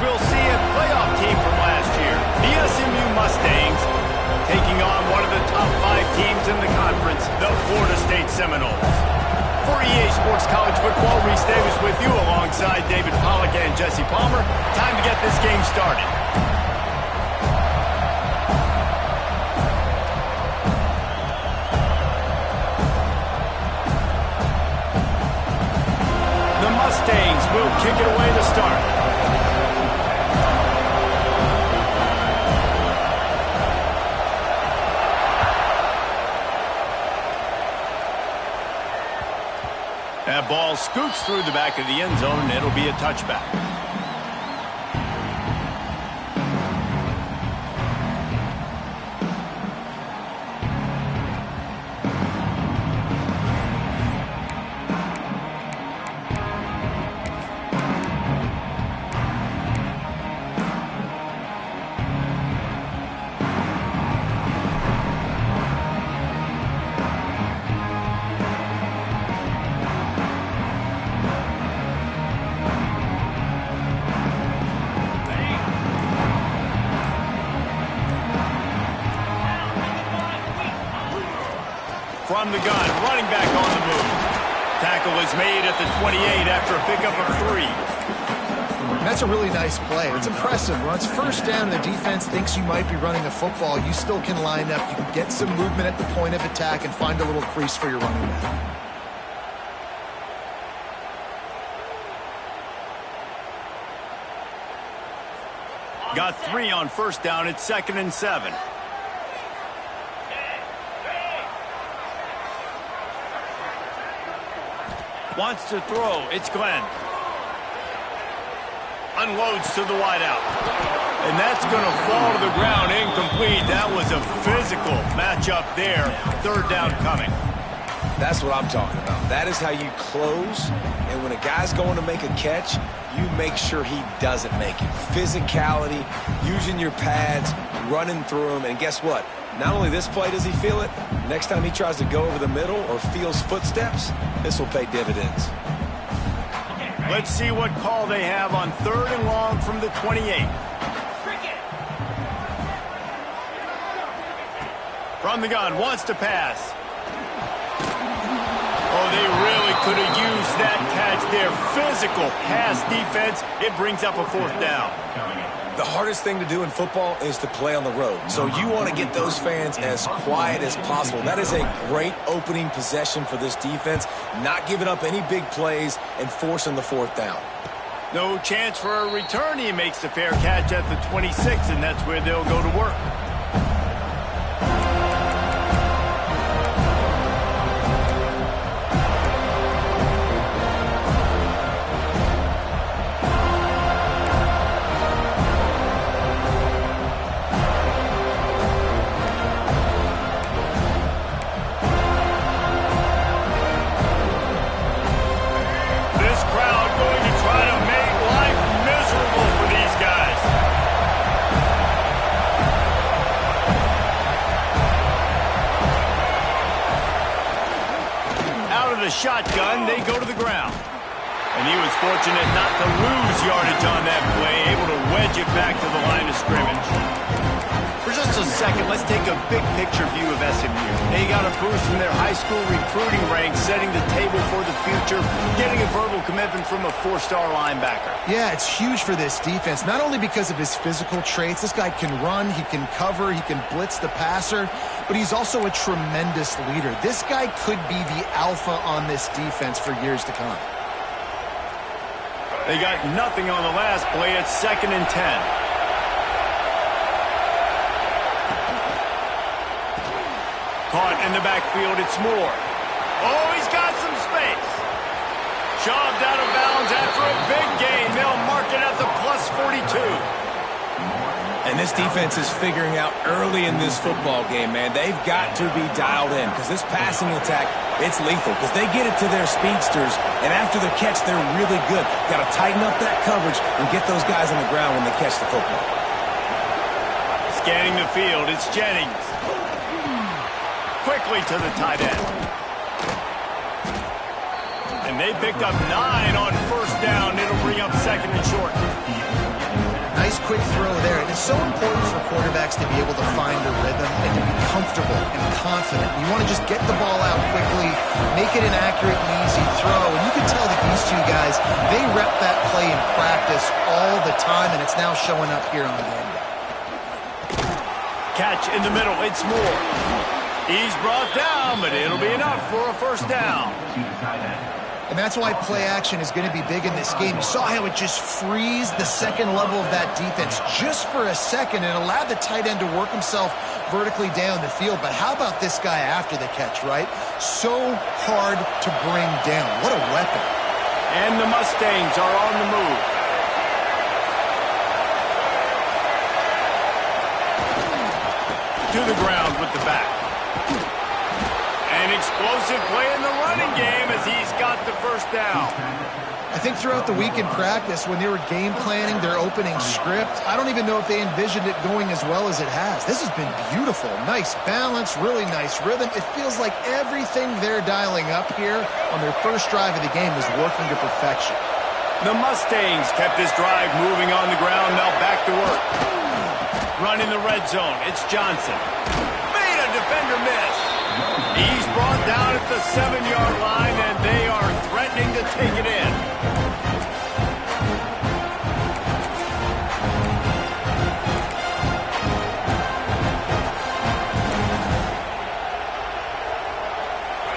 we'll see a playoff team from last year, the SMU Mustangs, taking on one of the top 5 teams in the conference, the Florida State Seminoles. For EA Sports College Football, Reese Davis with you alongside David Pollack and Jesse Palmer. Time to get this game started. The Mustangs will kick it away to start. That ball scoots through the back of the end zone, and it'll be a touchback. From the gun, running back on the move. Tackle is made at the 28 after a pickup of 3. That's a really nice play. It's impressive. When it's first down and the defense thinks you might be running a football, you still can line up. You can get some movement at the point of attack and find a little crease for your running back. Got 3 on first down. It's 2nd and 7. Wants to throw. It's Glenn. Unloads to the wideout. And that's going to fall to the ground. Incomplete. That was a physical matchup there. 3rd down coming. That's what I'm talking about. That is how you close. And when a guy's going to make a catch, you make sure he doesn't make it. Physicality, using your pads, running through them. And guess what? Not only this play does he feel it, next time he tries to go over the middle or feels footsteps, this will pay dividends. Let's see what call they have on 3rd and long from the 28. From the gun, wants to pass. Oh, they really could have used that catch there. Physical pass defense. It brings up a 4th down. The hardest thing to do in football is to play on the road. So you want to get those fans as quiet as possible. That is a great opening possession for this defense, not giving up any big plays and forcing the 4th down. No chance for a return. He makes the fair catch at the 26, and that's where they'll go to work. Shotgun, they go to the ground. And he was fortunate not to lose yardage on that play, able to wedge it back to the line of scrimmage. For just a second, let's take a big picture view of SMU. They got a boost from their high school recruiting ranks, setting the table for the future, getting a verbal commitment from a 4-star linebacker. Yeah, it's huge for this defense, not only because of his physical traits. This guy can run, he can cover, he can blitz the passer, but he's also a tremendous leader. This guy could be the alpha on this defense for years to come. They got nothing on the last play. It's 2nd and 10. Caught in the backfield, it's Moore. Oh, he's got some space. Shoved out of bounds after a big gain. They'll mark it at the +42. And this defense is figuring out early in this football game, man. They've got to be dialed in because this passing attack, it's lethal because they get it to their speedsters, and after the catch, they're really good. Got to tighten up that coverage and get those guys on the ground when they catch the football. Scanning the field, it's Jennings. Quickly to the tight end. And they picked up 9 on first down. It'll bring up 2nd and short. Nice quick throw there. And it's so important for quarterbacks to be able to find a rhythm and to be comfortable and confident. You want to just get the ball out quickly, make it an accurate and easy throw. And you can tell that these two guys, they rep that play in practice all the time, and it's now showing up here on game day. Catch in the middle. It's Moore. He's brought down, but it'll be enough for a first down. And that's why play action is going to be big in this game. You saw how it just frees the second level of that defense just for a second and allowed the tight end to work himself vertically down the field. But how about this guy after the catch, right? So hard to bring down. What a weapon. And the Mustangs are on the move. To the ground with the back. An explosive play in the running game as he's got the first down. I think throughout the week in practice, when they were game planning their opening script, I don't even know if they envisioned it going as well as it has. This has been beautiful. Nice balance, really nice rhythm. It feels like everything they're dialing up here on their first drive of the game is working to perfection. The Mustangs kept this drive moving on the ground. Now back to work. Run in the red zone. It's Johnson. Made a defender miss. He's brought down at the 7-yard line, and they are threatening to take it in.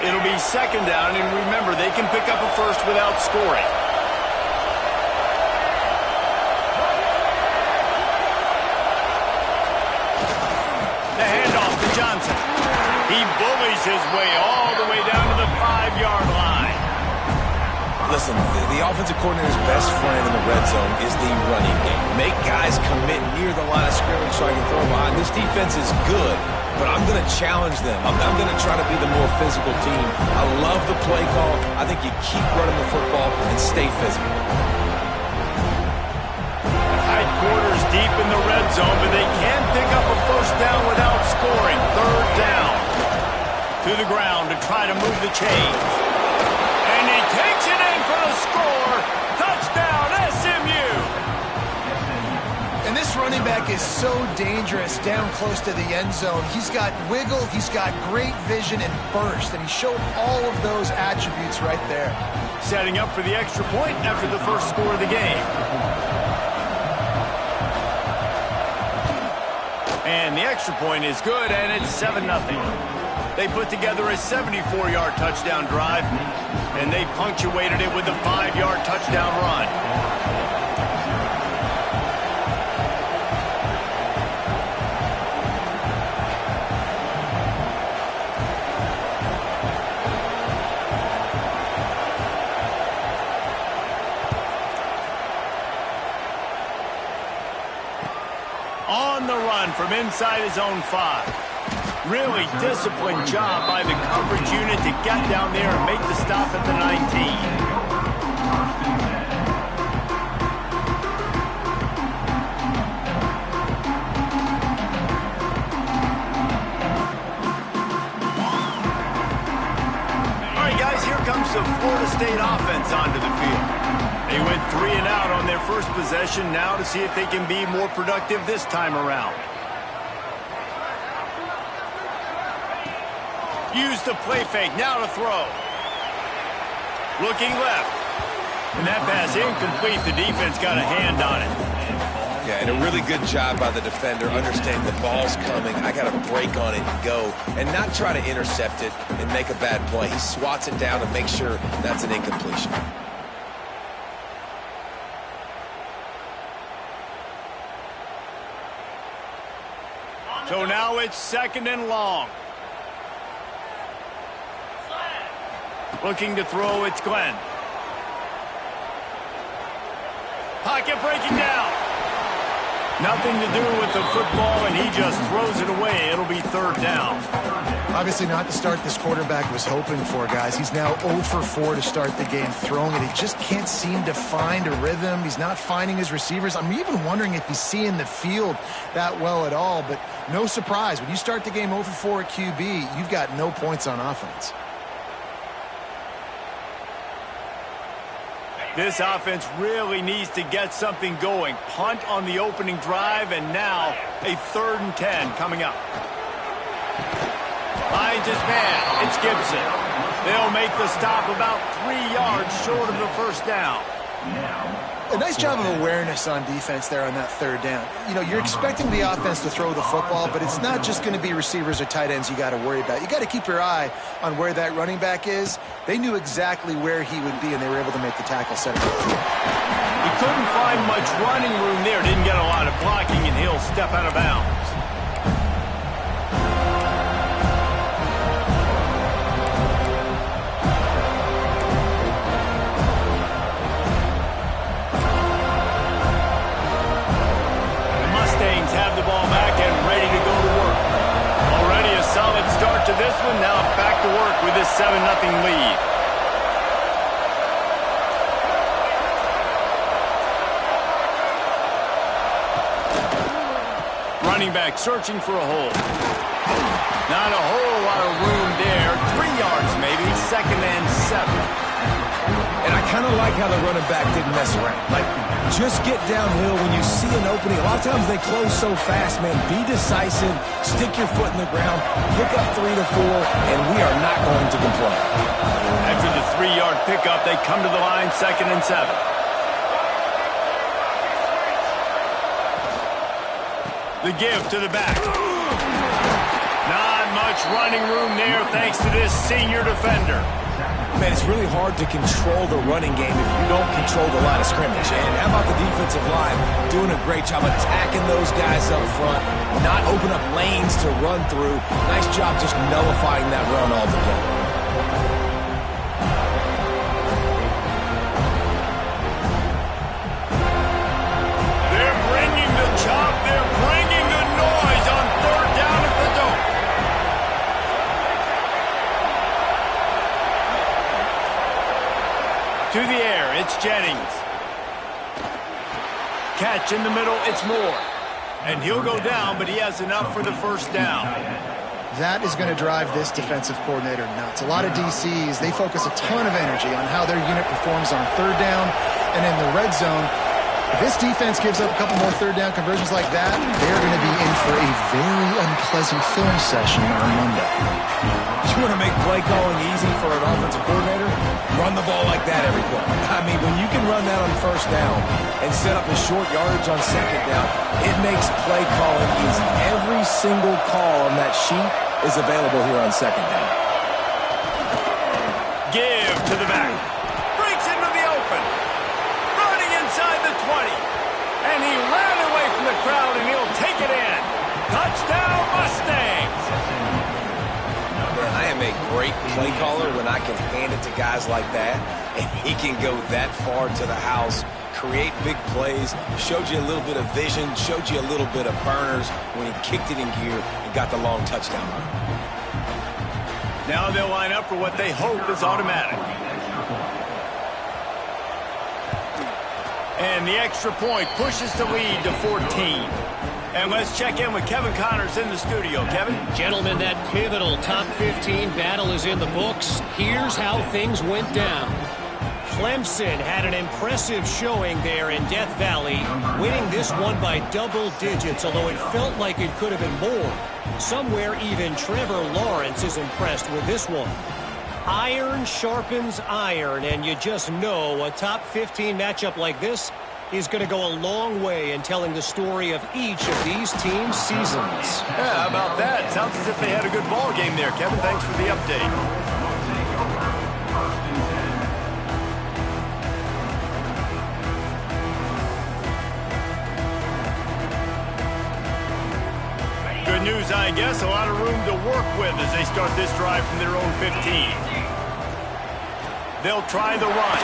It'll be second down, and remember, they can pick up a first without scoring. The handoff to Johnson. He bullies his way all the way down to the 5-yard line. Listen, the offensive coordinator's best friend in the red zone is the running game. Make guys commit near the line of scrimmage so I can throw behind. This defense is good, but I'm going to challenge them. I'm going to try to be the more physical team. I love the play call. I think you keep running the football and stay physical. Tight quarters deep in the red zone, but they can pick up a first down without scoring. Third down. To the ground to try to move the chains. And he takes it in for the score. Touchdown, SMU. And this running back is so dangerous down close to the end zone. He's got wiggle, he's got great vision and burst, and he showed all of those attributes right there. Setting up for the extra point after the first score of the game. And the extra point is good, and it's 7-0. They put together a 74-yard touchdown drive, and they punctuated it with a 5-yard touchdown run. On the run from inside his own 5. Really disciplined job by the coverage unit to get down there and make the stop at the 19. All right, guys, here comes the Florida State offense onto the field. They went 3 and out on their first possession, now to see if they can be more productive this time around. Use the play fake, now to throw. Looking left. And that pass incomplete. The defense got a hand on it. Yeah, and a really good job by the defender, understanding the ball's coming. I got to break on it and go, and not try to intercept it and make a bad play. He swats it down and makes sure that's an incompletion. So now it's second and long. Looking to throw, it's Glenn. Pocket breaking down. Nothing to do with the football, and he just throws it away. It'll be third down. Obviously not the start this quarterback was hoping for, guys. He's now 0 for 4 to start the game throwing it. He just can't seem to find a rhythm. He's not finding his receivers. I'm even wondering if he's seeing the field that well at all, but no surprise. When you start the game 0 for 4 at QB, you've got no points on offense. This offense really needs to get something going. Punt on the opening drive, and now a 3rd and 10 coming up. Finds his man. It's Gibson. They'll make the stop about 3 yards short of the first down. A nice job of awareness on defense there on that 3rd down. You know, you're expecting the offense to throw the football, but it's not just going to be receivers or tight ends you got to worry about. You got to keep your eye on where that running back is. They knew exactly where he would be, and they were able to make the tackle set up. He couldn't find much running room there. Didn't get a lot of blocking, and he'll step out of bounds. Have the ball back and ready to go to work. Already a solid start to this one. Now back to work with this 7-0 lead. Running back searching for a hole. Not a whole lot of room there. 3 yards maybe. 2nd and 7. And I kind of like how the running back didn't mess around. Like, just get downhill when you see an opening. A lot of times they close so fast, man. Be decisive, stick your foot in the ground, pick up 3 to 4, and we are not going to complain. After the 3-yard pickup, they come to the line, 2nd and 7. The give to the back. Not much running room there thanks to this senior defender. Man, it's really hard to control the running game if you don't control the line of scrimmage. And how about the defensive line doing a great job attacking those guys up front, not open up lanes to run through. Nice job just nullifying that run altogether. They're bringing the chop. They're bringing the noise on 3rd down at the dope. To the air, it's Jennings. Catch in the middle, it's Moore. And he'll go down, but he has enough for the 1st down. That is going to drive this defensive coordinator nuts. A lot of DCs, they focus a ton of energy on how their unit performs on 3rd down and in the red zone. If this defense gives up a couple more 3rd down conversions like that, they're going to be in for a very unpleasant film session on Monday. You want to make play calling easy for an offensive coordinator? Run the ball like that every play. I mean, when you can run that on 1st down and set up a short yardage on 2nd down, it makes play calling easy. Every single call on that sheet is available here on 2nd down. Give to the back. Breaks into the open. Running inside the 20. And he ran away from the crowd, and he'll take it in. Touchdown, Mustangs! Man, I am a great play caller when I can hand it to guys like that, and he can go that far to the house, create big plays, showed you a little bit of vision, showed you a little bit of burners when he kicked it in gear and got the long touchdown run. Now they'll line up for what they hope is automatic. And the extra point pushes the lead to 14. And let's check in with Kevin Connors in the studio. Kevin? Gentlemen, that pivotal top 15 battle is in the books. Here's how things went down. Clemson had an impressive showing there in Death Valley, winning this one by double digits, although it felt like it could have been more. Somewhere even Trevor Lawrence is impressed with this one. Iron sharpens iron, and you just know a top 15 matchup like this is going to go a long way in telling the story of each of these teams' seasons. Yeah, how about that? Sounds as if they had a good ball game there, Kevin. Thanks for the update. Good news, I guess. A lot of room to work with as they start this drive from their own 15. They'll try the run.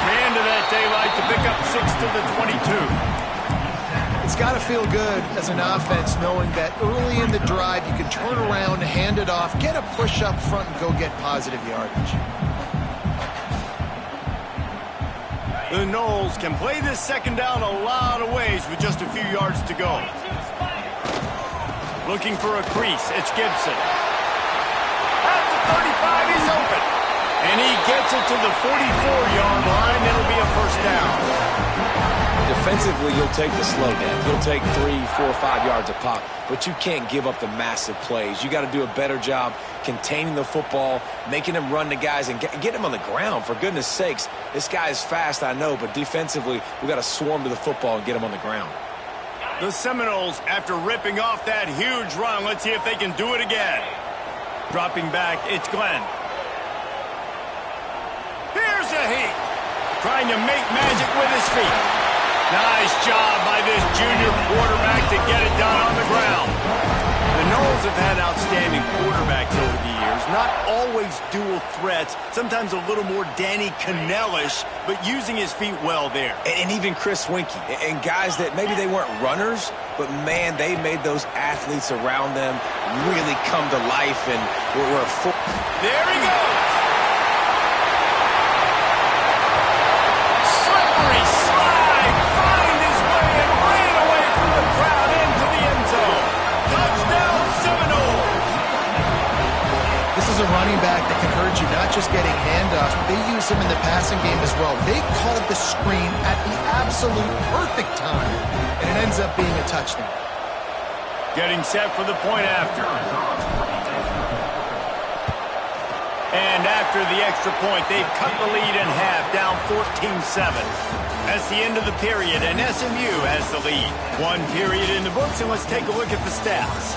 Man to that daylight to pick up 6 to the 22. It's got to feel good as an offense knowing that early in the drive you can turn around, hand it off, get a push up front, and go get positive yardage. The Noles can play this 2nd down a lot of ways with just a few yards to go. Looking for a crease. It's Gibson. At the 35, he's open. And he gets it to the 44-yard line. It'll be a first down. Defensively, you'll take the slow down. You'll take 3, 4, 5 yards a pop, but you can't give up the massive plays. You got to do a better job containing the football, making him run the guys, and get him on the ground. For goodness sakes, this guy is fast, I know, but defensively, we got to swarm to the football and get him on the ground. The Seminoles, after ripping off that huge run, let's see if they can do it again. Dropping back, it's Glenn. Here's a heat. Trying to make magic with his feet. Nice job by this junior quarterback to get it done on the ground. The Noles have had outstanding quarterbacks over the years. Not always dual threats. Sometimes a little more Danny Cannell-ish, but using his feet well there. And even Chris Winkie. And guys that maybe they weren't runners, but, man, they made those athletes around them really come to life and were full. There he goes. Slippery slide. Find his way and ran away from the crowd into the end zone. Touchdown Seminoles. This is a running back that can hurt you, not just getting handoffs, but they use him in the passing game as well. They called the screen at the absolute perfect time, and it ends up being a touchdown. Getting set for the point after. And after the extra point, they've cut the lead in half, down 14-7. That's the end of the period, and SMU has the lead. One period in the books, and let's take a look at the stats.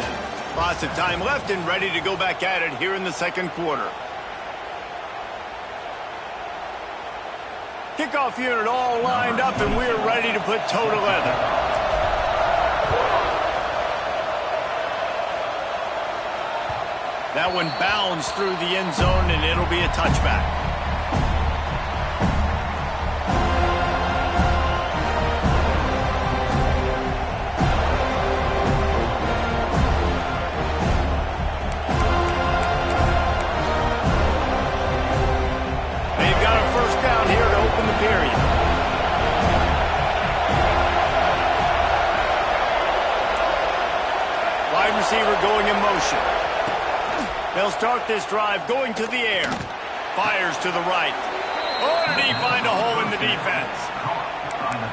Lots of time left and ready to go back at it here in the second quarter. Kickoff unit all lined up, and we're ready to put toe to leather. That one bounds through the end zone, and it'll be a touchback. They've got a first down here to open the period. Wide receiver going in motion. They'll start this drive going to the air. Fires to the right. Oh, did he find a hole in the defense?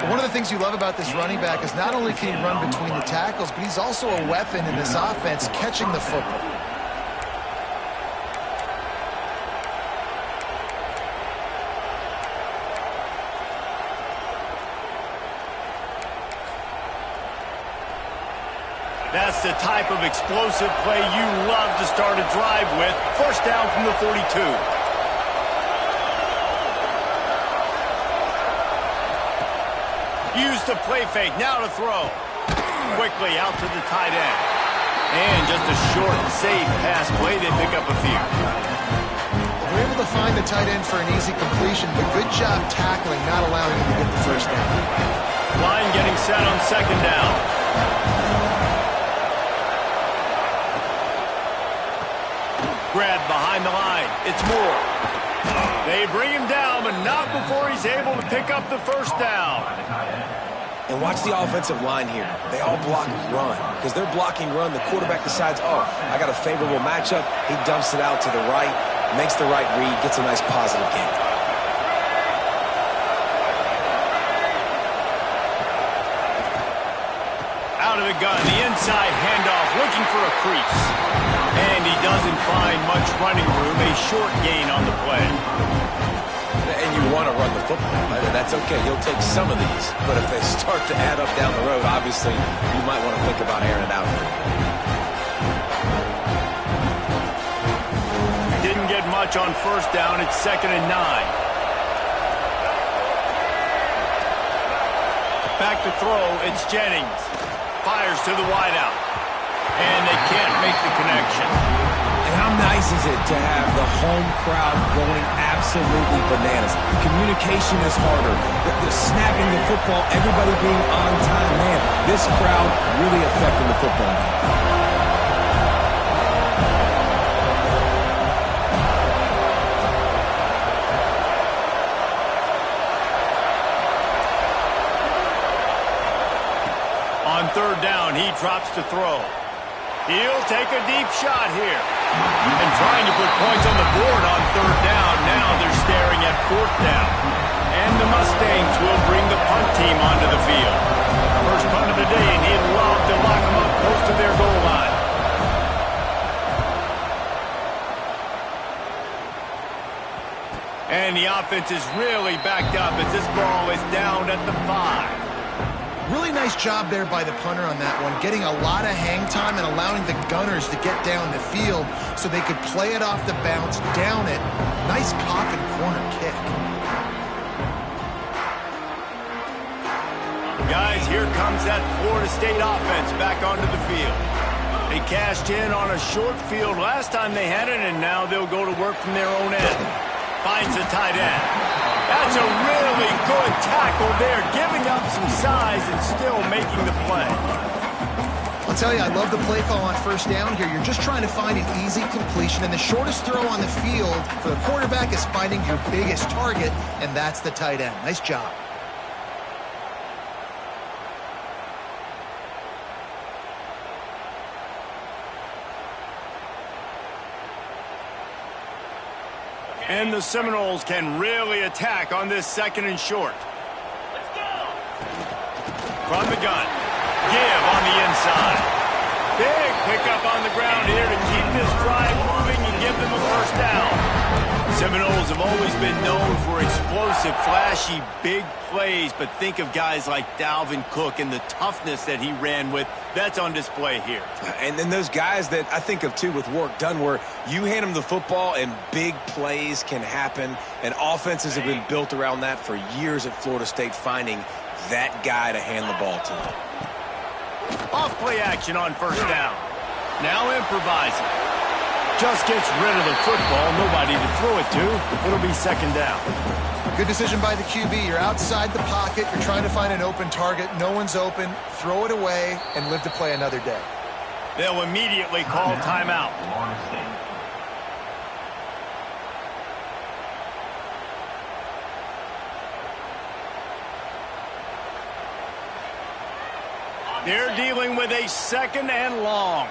One of the things you love about this running back is not only can he run between the tackles, but he's also a weapon in this offense catching the football. That's the type of explosive play you love to start a drive with. First down from the 42. Use the play fake. Now to throw. Quickly out to the tight end. And just a short, safe pass play. They pick up a few. They're able to find the tight end for an easy completion, but good job tackling, not allowing him to get the first down. Line getting set on second down. Grab behind the line. It's Moore. They bring him down, but not before he's able to pick up the first down. And watch the offensive line here. They all block run. Because they're blocking run, the quarterback decides, oh, I got a favorable matchup. He dumps it out to the right, makes the right read, gets a nice positive gain. Out of the gun, the inside handoff, looking for a crease. And he doesn't find much running room, a short gain on the play. And you want to run the football. That's okay. You'll take some of these. But if they start to add up down the road, obviously, you might want to think about airing it out. Didn't get much on first down. It's 2nd and 9. Back to throw. It's Jennings. Fires to the wideout. And they can't make the connection. And how nice is it to have the home crowd going absolutely bananas? Communication is harder. The snapping the football, everybody being on time. Man, this crowd really affecting the football game. On third down, he drops to throw. He'll take a deep shot here. And trying to put points on the board on third down. Now they're staring at fourth down. And the Mustangs will bring the punt team onto the field. First punt of the day, and he'd love to lock them up close to their goal line. And the offense is really backed up as this ball is down at the 5. Really nice job there by the punter on that one, getting a lot of hang time and allowing the Gunners to get down the field so they could play it off the bounce, down it. Nice coffin corner kick. Guys, here comes that Florida State offense back onto the field. They cashed in on a short field last time they had it, and now they'll go to work from their own end. Finds a tight end. That's a really good tackle there, giving up some size and still making the play. I'll tell you, I love the play call on first down here. You're just trying to find an easy completion, and the shortest throw on the field for the quarterback is finding your biggest target, and that's the tight end. Nice job. And the Seminoles can really attack on this second and short. Let's go! From the gun. Give on the inside. Big pickup on the ground here to keep this drive moving and give them a first down. Seminoles have always been known for explosive, flashy, big plays, but think of guys like Dalvin Cook and the toughness that he ran with. That's on display here. And then those guys that I think of, too, with work done, where you hand them the football and big plays can happen, and offenses have been built around that for years at Florida State, finding that guy to hand the ball to. Off play action on first down. Now improvising. Just gets rid of the football. Nobody to throw it to. It'll be second down. Good decision by the QB. You're outside the pocket. You're trying to find an open target. No one's open. Throw it away and live to play another day. They'll immediately call timeout. They're dealing with a second and long.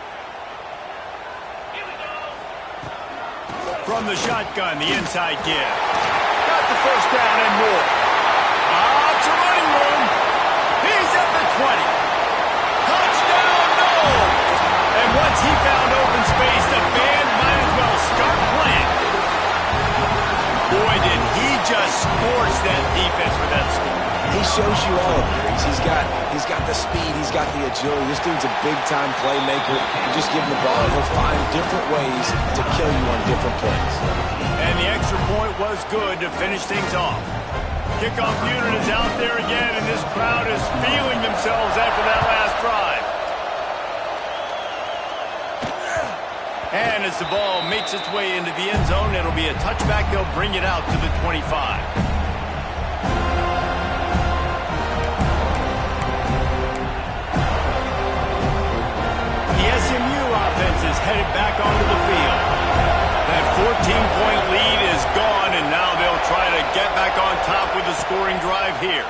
From the shotgun, the inside give. Got the first down and more. It's a running room. He's at the 20. Touchdown, no! And once he found open space, the band might as well start playing. Boy, did he just scorch that defense for that score. He shows you all of it. He's got the speed. He's got the agility. This dude's a big-time playmaker. You just give him the ball, and he'll find different ways to kill you on different plays. And the extra point was good to finish things off. Kickoff unit is out there again, and this crowd is feeling themselves after that last drive. And as the ball makes its way into the end zone, it'll be a touchback. They'll bring it out to the 25. The SMU offense is headed back onto the field. That 14-point lead is gone, and now they'll try to get back on top with a scoring drive here.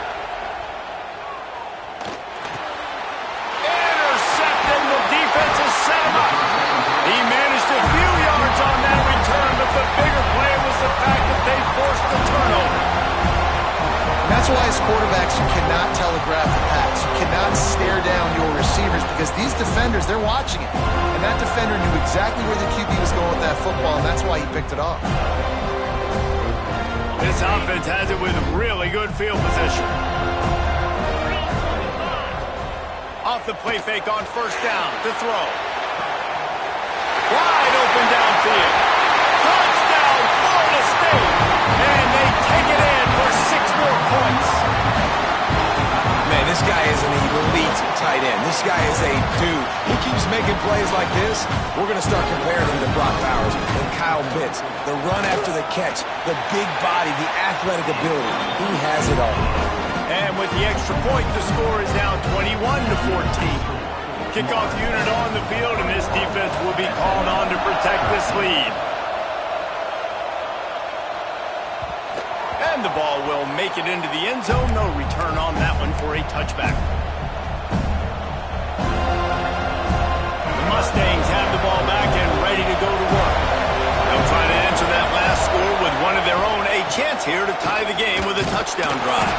Intercepted, the defense has set him up. He managed a few yards on that return, but the bigger play was the fact that they forced the turnover. And that's why as quarterbacks you cannot telegraph the pass. You cannot stare down your receivers because these defenders, they're watching it. And that defender knew exactly where the QB was going with that football, and that's why he picked it off. This offense has it with really good field position. Off the play fake on first down to throw. Wide open downfield. Touchdown, Florida State. And they take it in for 6 more points. Man, this guy is an elite tight end. This guy is a dude. He keeps making plays like this. We're going to start comparing him to Brock Bowers and Kyle Pitts. The run after the catch, the big body, the athletic ability. He has it all. And with the extra point, the score is now 21-14. Kickoff unit on the field, and this defense will be called on to protect this lead. And the ball will make it into the end zone. No return on that one for a touchback. The Mustangs have the ball back and ready to go to work. They'll try to answer that last score with one of their own. A chance here to tie the game with a touchdown drive.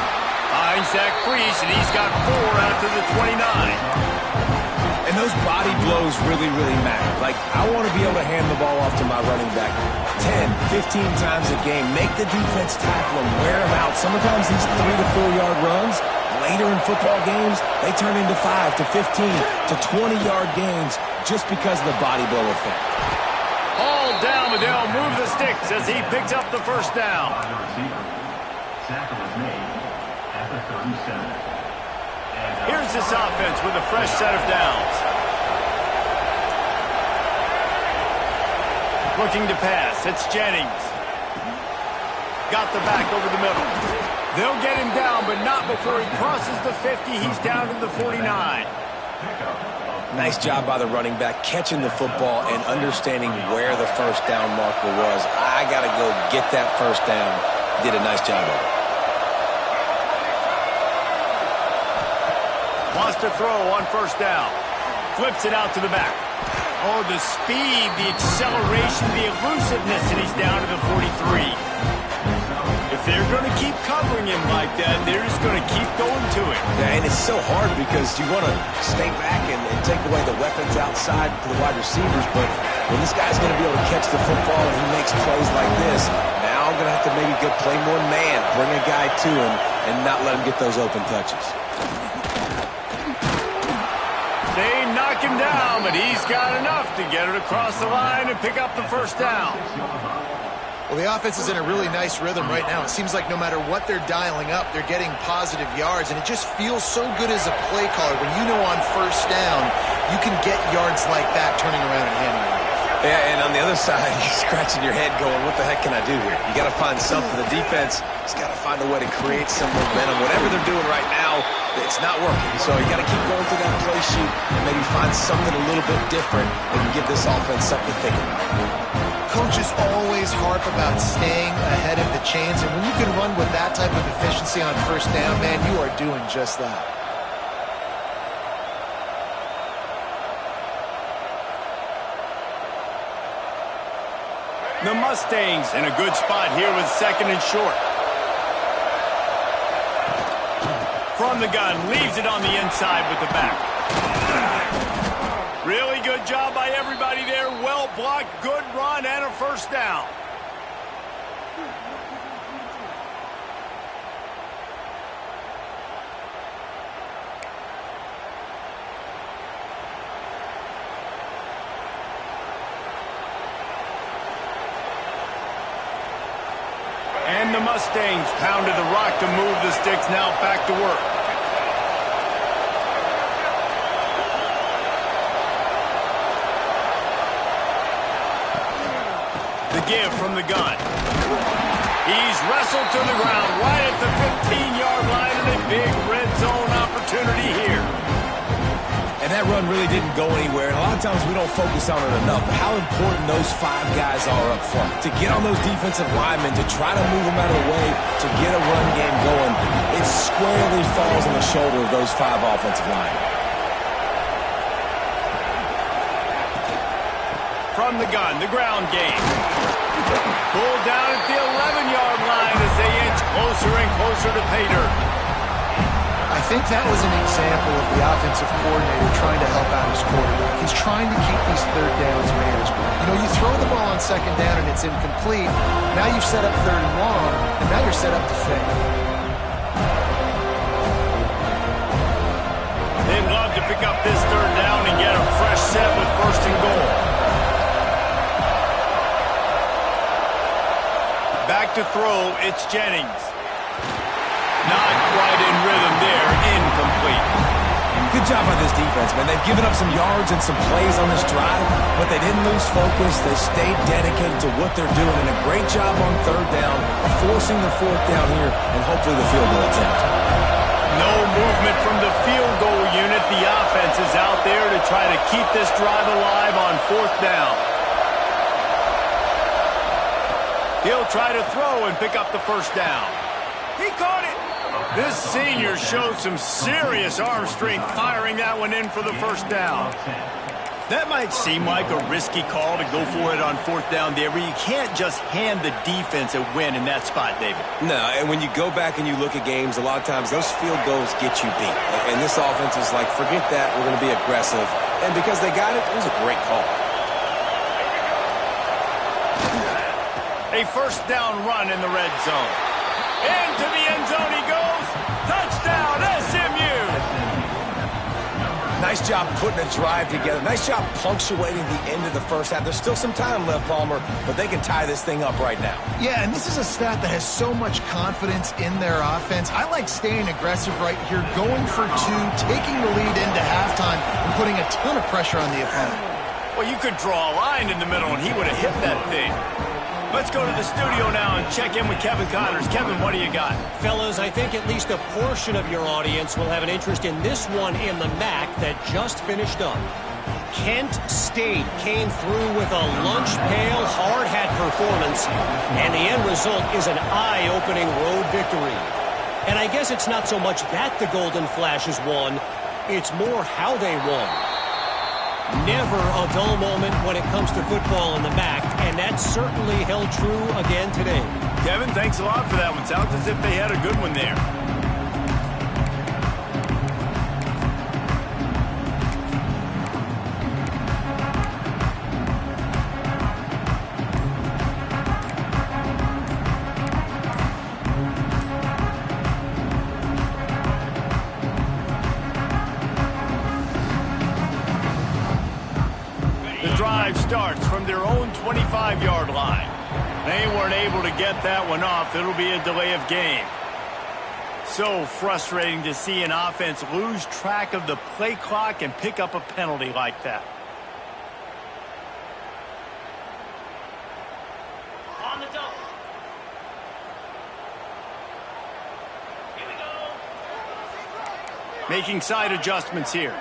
Finds that crease, and he's got 4 after the 29. And those body blows really, really matter. Like, I want to be able to hand the ball off to my running back 10, 15 times a game. Make the defense tackle him, wear him out. Sometimes these 3 to 4 yard runs, later in football games, they turn into 5 to 15 to 20-yard gains just because of the body blow effect. All down, but they'll move the sticks as he picks up the first down. Tackle is made at the 37. Here's this offense with a fresh set of downs. Looking to pass. It's Jennings. Got the back over the middle. They'll get him down, but not before he crosses the 50. He's down to the 49. Nice job by the running back, catching the football and understanding where the first down marker was. I got to go get that first down. Did a nice job of it. Wants to throw on first down. Flips it out to the back. Oh, the speed, the acceleration, the elusiveness, and he's down to the 43. If they're going to keep covering him like that, they're just going to keep going to it. Yeah, and it's so hard because you want to stay back and take away the weapons outside to the wide receivers, but when this guy's going to be able to catch the football and he makes plays like this, now I'm going to have to maybe go play more man, bring a guy to him, and not let him get those open touches. They knock him down, but he's got enough to get it across the line and pick up the first down. Well, the offense is in a really nice rhythm right now. It seems like no matter what they're dialing up, they're getting positive yards, and it just feels so good as a play caller when you know on first down you can get yards like that turning around and handing it off. Yeah, and on the other side, you're scratching your head going, what the heck can I do here? You got to find something. The defense has got to find a way to create some momentum. Whatever they're doing right now, it's not working. So you got to keep going through that play sheet and maybe find something a little bit different that can give this offense something to think about. Coaches always harp about staying ahead of the chains, and when you can run with that type of efficiency on first down, man, you are doing just that. The Mustangs in a good spot here with second and short. From the gun, leaves it on the inside with the back. Really good job by everybody there. Well blocked, good run, and a first down. And the Mustangs pounded the rock to move the sticks. Now back to work. The give from the gun. He's wrestled to the ground right at the 15-yard line, and a big red zone opportunity here. And that run really didn't go anywhere. And a lot of times we don't focus on it enough. How important those 5 guys are up front. To get on those defensive linemen, to try to move them out of the way, to get a run game going, it squarely falls on the shoulder of those 5 offensive linemen. From the gun, the ground game. Pulled down at the 11-yard line as they inch closer and closer to pay dirt. I think that was an example of the offensive coordinator trying to help out his quarterback. He's trying to keep these third downs manageable. You know, you throw the ball on second down and it's incomplete. Now you've set up third and long, and now you're set up to fail. They'd love to pick up this third down and get a fresh set with first and goal. Back to throw, it's Jennings. Not quite in rhythm there, incomplete. Good job by this defense, man. They've given up some yards and some plays on this drive, but they didn't lose focus. They stayed dedicated to what they're doing, and a great job on third down, forcing the fourth down here, and hopefully the field goal attempt. No movement from the field goal unit. The offense is out there to try to keep this drive alive on fourth down. He'll try to throw and pick up the first down. He caught it. This senior showed some serious arm strength firing that one in for the first down. That might seem like a risky call to go for it on fourth down there, but you can't just hand the defense a win in that spot, David. No, and when you go back and you look at games, a lot of times those field goals get you beat. And this offense is like, forget that, we're going to be aggressive. And because they got it, it was a great call. A first down run in the red zone. Into the end zone he goes. Touchdown, SMU! Nice job putting a drive together. Nice job punctuating the end of the first half. There's still some time left, Palmer, but they can tie this thing up right now. Yeah, and this is a stat that has so much confidence in their offense. I like staying aggressive right here, going for two, taking the lead into halftime, and putting a ton of pressure on the opponent. Well, you could draw a line in the middle, and he would have hit that thing. Let's go to the studio now and check in with Kevin Connors. Kevin, what do you got? Fellas, I think at least a portion of your audience will have an interest in this one in the MAC that just finished up. Kent State came through with a lunch pail, hard-hat performance, and the end result is an eye-opening road victory. And I guess it's not so much that the Golden Flashes won, it's more how they won. Never a dull moment when it comes to football in the MAC, and that certainly held true again today. Kevin, thanks a lot for that one. Sounds as if they had a good one there. Drive starts from their own 25-yard line. They weren't able to get that one off. It'll be a delay of game. So frustrating to see an offense lose track of the play clock and pick up a penalty like that. On the double. Here we go. Making side adjustments here.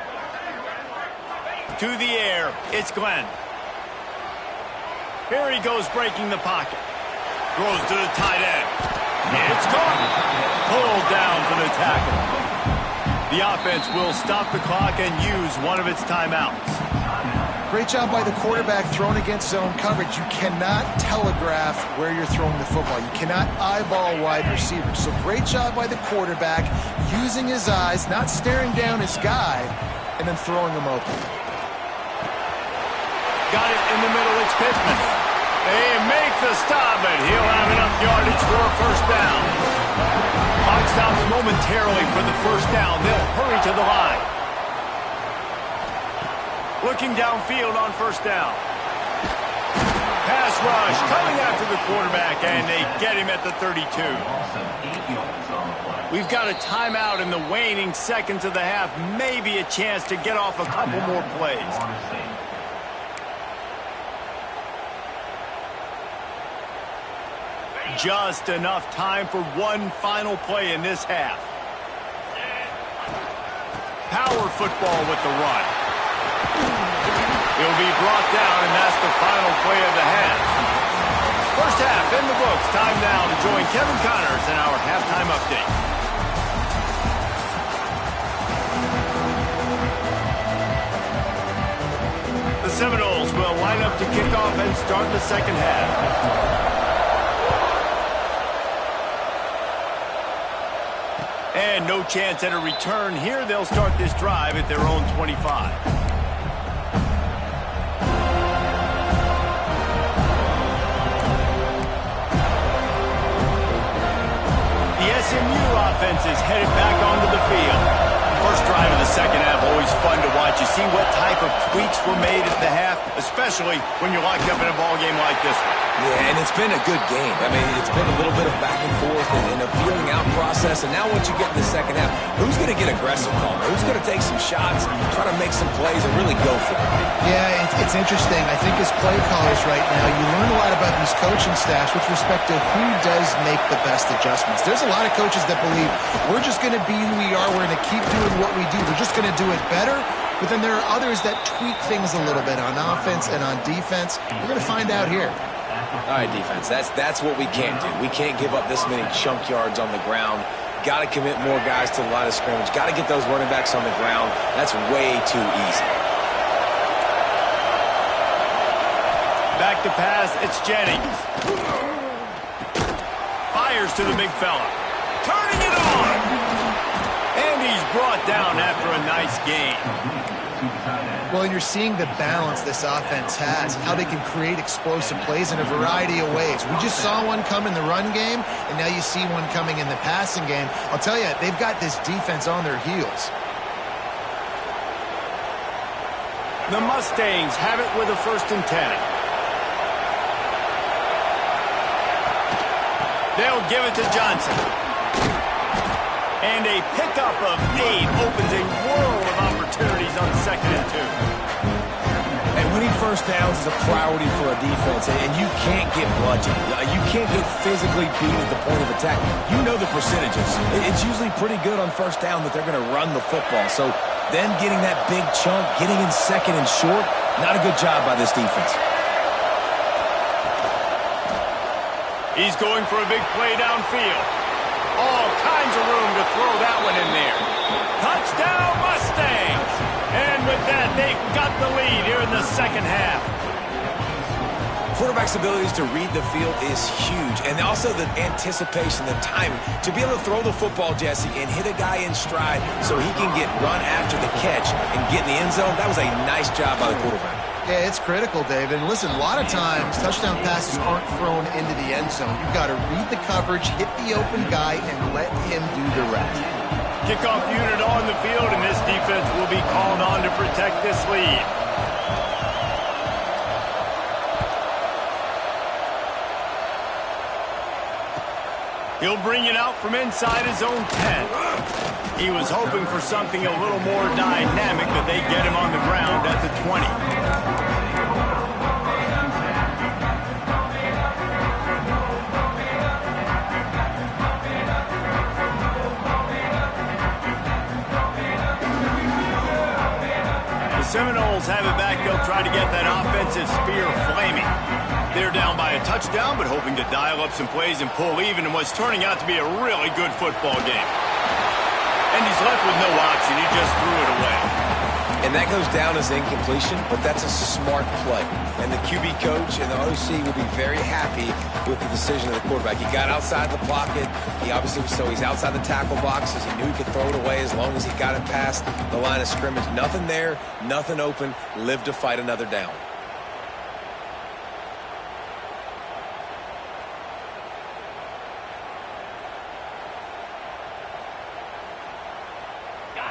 To the air, it's Glenn. Here he goes breaking the pocket. Throws to the tight end. It's caught. Pulled down for the tackle. The offense will stop the clock and use one of its timeouts. Great job by the quarterback thrown against zone coverage. You cannot telegraph where you're throwing the football. You cannot eyeball wide receivers. So great job by the quarterback using his eyes, not staring down his guy, and then throwing him open. Got it in the middle, it's Pittman. They make the stop, and he'll have enough yardage for a first down. Clock stops momentarily for the first down. They'll hurry to the line. Looking downfield on first down. Pass rush coming after the quarterback, and they get him at the 32. We've got a timeout in the waning seconds of the half. Maybe a chance to get off a couple more plays. Just enough time for one final play in this half. Power football with the run. He'll be brought down, and that's the final play of the half. First half in the books. Time now to join Kevin Connors in our halftime update. The Seminoles will line up to kick off and start the second half. And no chance at a return here. They'll start this drive at their own 25. The SMU offense is headed back onto the field. First drive of the second half, always fun to watch. You see what type of tweaks were made at the half, especially when you're locked up in a ball game like this one. Yeah, and it's been a good game. I mean, it's been a little bit of back and forth and a feeling out process. And now once you get in the second half, who's going to get aggressive, Palmer? Who's going to take some shots, try to make some plays, and really go for it? Yeah, it's interesting. I think as play callers right now, you learn a lot about these coaching staffs with respect to who does make the best adjustments. There's a lot of coaches that believe we're just going to be who we are. We're going to keep doing what we do. We're just going to do it better. But then there are others that tweak things a little bit on offense and on defense. We're going to find out here. All right, defense, that's what we can't do. We can't give up this many chunk yards on the ground. Got to commit more guys to the line of scrimmage. Got to get those running backs on the ground. That's way too easy. Back to pass, it's Jennings. Fires to the big fella. Turning it on! And he's brought down after a nice gain. Well, and you're seeing the balance this offense has, how they can create explosive plays in a variety of ways. We just saw one come in the run game, and now you see one coming in the passing game. I'll tell you, they've got this defense on their heels. The Mustangs have it with a 1st and 10. They'll give it to Johnson. And a pickup of 8 opens a world of opportunities on 2nd and 2. And winning first downs is a priority for a defense, and you can't get bludgeoned. You can't get physically beat at the point of attack. You know the percentages. It's usually pretty good on first down that they're going to run the football. So then getting that big chunk, getting in 2nd and short, not a good job by this defense. He's going for a big play downfield. All kinds of room to throw that one in there. Touchdown, Mustangs! And with that, they've got the lead here in the 2nd half. Quarterback's abilities to read the field is huge, and also the anticipation, the timing. To be able to throw the football, Jesse, and hit a guy in stride so he can get run after the catch and get in the end zone, that was a nice job by the quarterback. Yeah, it's critical, David. And listen, a lot of times, touchdown passes aren't thrown into the end zone. You've got to read the coverage, hit the open guy, and let him do the rest. Kickoff unit on the field, and this defense will be called on to protect this lead. He'll bring it out from inside his own 10. He was hoping for something a little more dynamic, but they get him on the ground at the 20. Seminoles have it back. They'll try to get that offensive spear flaming. They're down by a touchdown, but hoping to dial up some plays and pull even in what's turning out to be a really good football game. And he's left with no option. He just threw it away. And that goes down as incompletion, but that's a smart play. And the QB coach and the OC will be very happy with the decision of the quarterback. He got outside the pocket. He obviously, so he's outside the tackle boxes. He knew he could throw it away as long as he got it past the line of scrimmage. Nothing there, nothing open. Live to fight another down.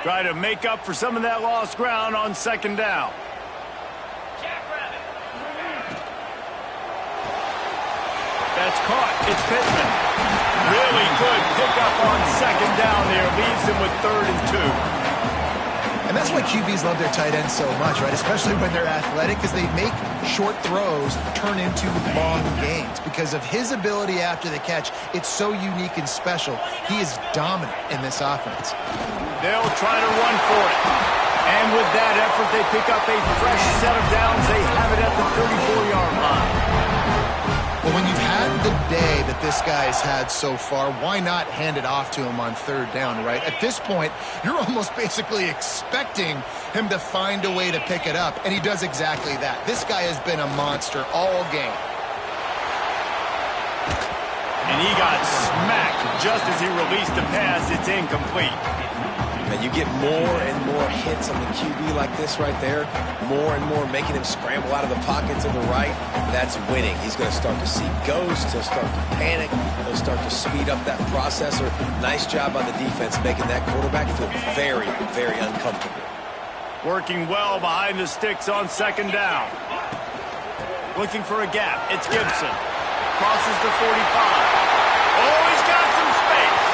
Try to make up for some of that lost ground on 2nd down. That's caught. It's Pittman. Really good pickup on 2nd down there. Leaves him with 3rd and 2. And that's why QBs love their tight ends so much, right? Especially when they're athletic, because they make short throws turn into long gains. Because of his ability after the catch, it's so unique and special. He is dominant in this offense. They'll try to run for it. And with that effort, they pick up a fresh set of downs. They have it at the 34-yard line. Well, when you've had the day that this guy's had so far, why not hand it off to him on 3rd down, right? At this point, you're almost basically expecting him to find a way to pick it up, and he does exactly that. This guy has been a monster all game. And he got smacked just as he released the pass. It's incomplete. And you get more and more hits on the QB like this right there, more and more making him scramble out of the pocket to the right. That's winning. He's going to start to see ghosts. He'll start to panic. He'll start to speed up that processor. Nice job on the defense making that quarterback feel very, very uncomfortable. Working well behind the sticks on 2nd down. Looking for a gap. It's Gibson. Crosses the 45. Oh, he's got some space.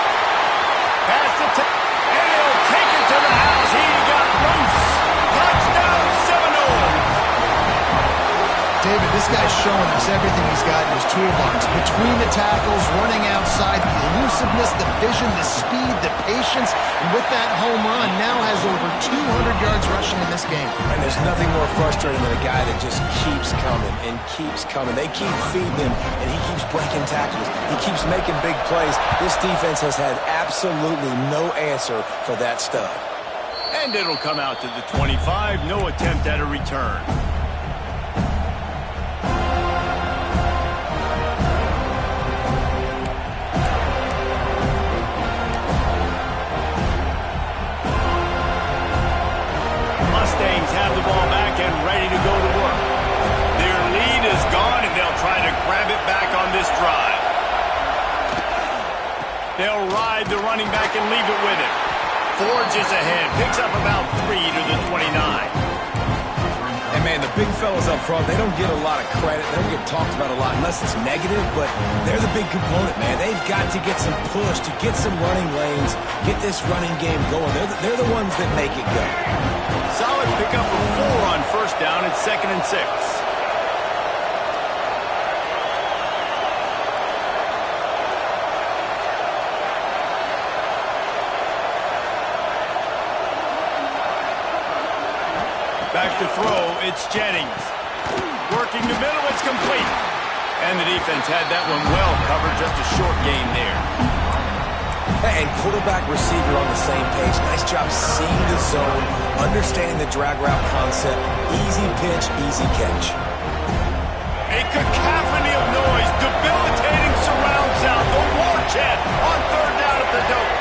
Pass the and he'll take it to the house. He got loose. Touchdown, Seminoles. David, this guy's showing us everything he's got in his toolbox. Between the tackles, running outside, the elusiveness, the vision, the speed, the patience. And with that home run, now has over 200 yards rushing in this game. And there's nothing more frustrating than a guy that just keeps coming and keeps coming. They keep feeding him, and he keeps breaking tackles. He keeps making big plays. This defense has had absolutely no answer for that stud. And it'll come out to the 25. No attempt at a return. They'll ride the running back and leave it with him. Forges ahead, picks up about 3 to the 29. And, man, the big fellas up front, they don't get a lot of credit. They don't get talked about a lot unless it's negative, but they're the big component, man. They've got to get some push, to get some running lanes, get this running game going. They're the ones that make it go. Solid pickup of 4 on first down. It's 2nd and 6. Back to throw, it's Jennings. Working the middle, it's complete. And the defense had that one well covered, just a short gain there. And quarterback receiver on the same page. Nice job seeing the zone, understanding the drag route concept. Easy pitch, easy catch. A cacophony of noise, debilitating surround sound. The war chant on 3rd down at the dope.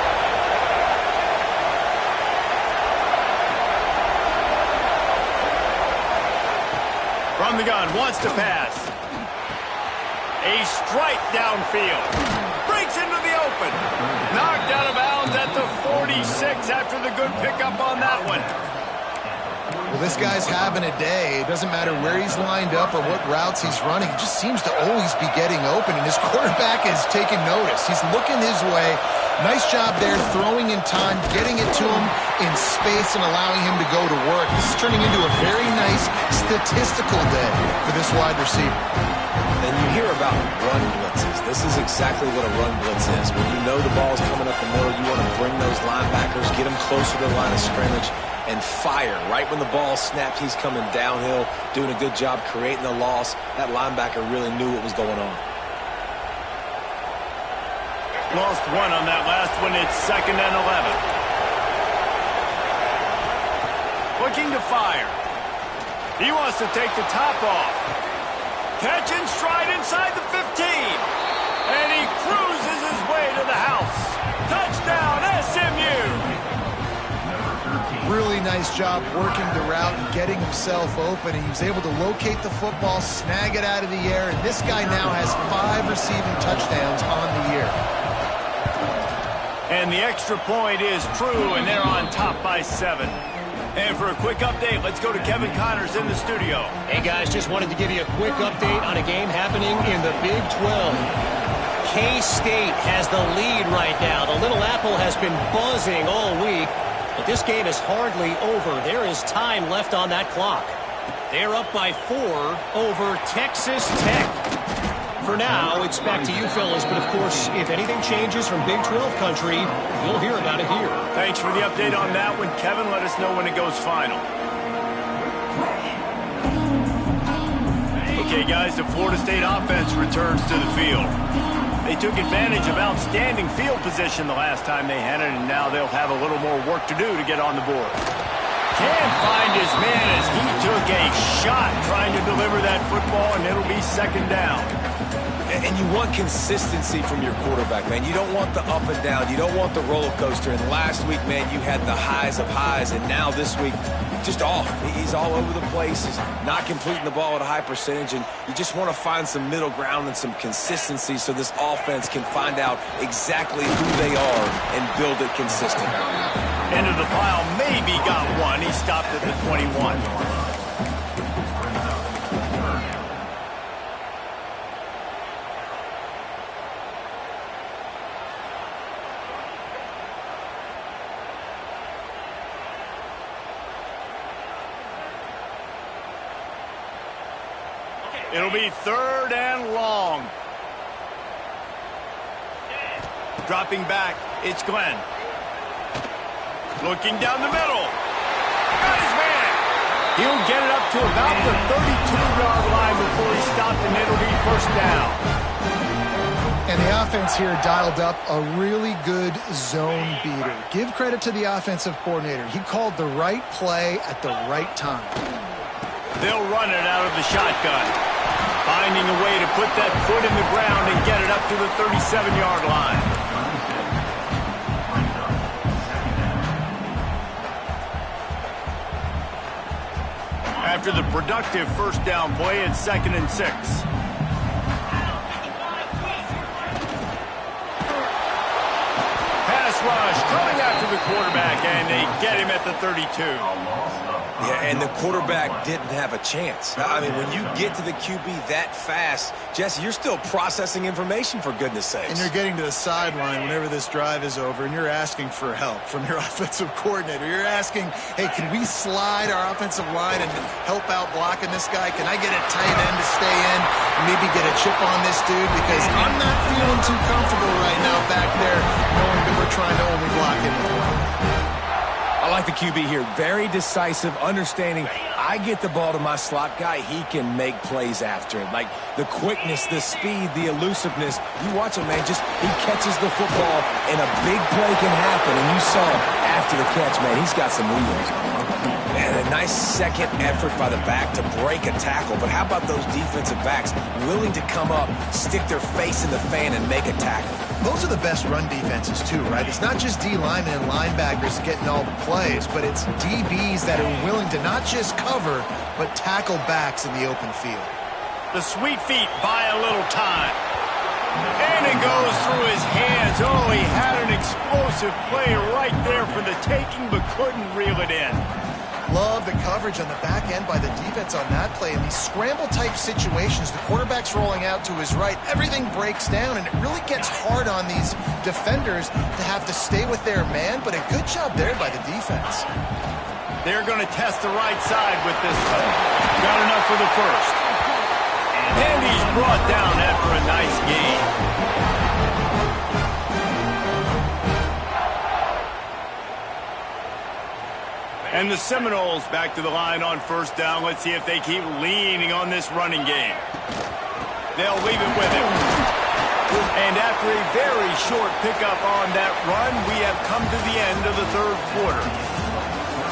From the gun, wants to pass. A strike downfield. Breaks into the open. Knocked out of bounds at the 46 after the good pickup on that one. Well, this guy's having a day. It doesn't matter where he's lined up or what routes he's running. He just seems to always be getting open, and his quarterback is taking notice. He's looking his way. Nice job there, throwing in time, getting it to him in space and allowing him to go to work. This is turning into a very nice statistical day for this wide receiver. And you hear about run blitzes. This is exactly what a run blitz is. When you know the ball's coming up the middle, you want to bring those linebackers, get them closer to the line of scrimmage, and fire. Right when the ball snapped, he's coming downhill, doing a good job creating the loss. That linebacker really knew what was going on. Lost 1 on that last one. It's 2nd and 11. Looking to fire. He wants to take the top off. Catch and stride inside the 15. And he cruises his way to the house. Touchdown, SMU. Really nice job working the route and getting himself open. He was able to locate the football, snag it out of the air, and this guy now has 5 receiving touchdowns on the year. And the extra point is true, and they're on top by 7. And for a quick update, let's go to Kevin Connors in the studio. Hey, guys, just wanted to give you a quick update on a game happening in the Big 12. K-State has the lead right now. The Little Apple has been buzzing all week, but this game is hardly over. There is time left on that clock. They're up by 4 over Texas Tech. For now, it's back to you fellas, but of course, if anything changes from Big 12 country, you'll hear about it here. Thanks for the update on that one, Kevin. Let us know when it goes final. Okay, guys, the Florida State offense returns to the field. They took advantage of outstanding field position the last time they had it, and now they'll have a little more work to do to get on the board. Can't find his man as he took a shot trying to deliver that football, and it'll be 2nd down. And you want consistency from your quarterback, man. You don't want the up and down. You don't want the roller coaster. And last week, man, you had the highs of highs. And now this week, just off. He's all over the place. He's not completing the ball at a high percentage. And you just want to find some middle ground and some consistency so this offense can find out exactly who they are and build it consistent. Into the pile, maybe got one. He stopped at the 21. It'll be 3rd and long. Dropping back, it's Glenn. Looking down the middle. Got his man. He'll get it up to about the 32-yard line before he's stopped, and it'll be 1st down. And the offense here dialed up a really good zone beater. Give credit to the offensive coordinator. He called the right play at the right time. They'll run it out of the shotgun. Finding a way to put that foot in the ground and get it up to the 37-yard line. After the productive 1st down play, it's 2nd and 6. rush coming after the quarterback, and they get him at the 32. Yeah, and the quarterback didn't have a chance. I mean, when you get to the QB that fast, Jesse, you're still processing information, for goodness sakes. And you're getting to the sideline whenever this drive is over, and you're asking for help from your offensive coordinator. You're asking, hey, can we slide our offensive line and help out blocking this guy? Can I get a tight end to stay in and maybe get a chip on this dude? Because I'm not feeling too comfortable right now back there knowing that we're trying to only block him with one. I like the QB here. Very decisive, understanding I get the ball to my slot guy, he can make plays after it. Like the quickness, the speed, the elusiveness. You watch him, man, just he catches the football and a big play can happen. And you saw after the catch, man, he's got some wheels. And a nice second effort by the back to break a tackle. But how about those defensive backs willing to come up, stick their face in the fan, and make a tackle? Those are the best run defenses, too, right? It's not just D linemen and linebackers getting all the plays, but it's DBs that are willing to not just cover, but tackle backs in the open field. The sweet feet buy a little time. And it goes through his hands. Oh, he had an explosive play right there for the taking, but couldn't reel it in. Love the coverage on the back end by the defense on that play. In these scramble-type situations, the quarterback's rolling out to his right. Everything breaks down, and it really gets hard on these defenders to have to stay with their man, but a good job there by the defense. They're going to test the right side with this one. Got enough for the first. And he's brought down after a nice gain. And the Seminoles back to the line on first down. Let's see if they keep leaning on this running game. They'll leave it with him. And after a very short pickup on that run, we have come to the end of the third quarter.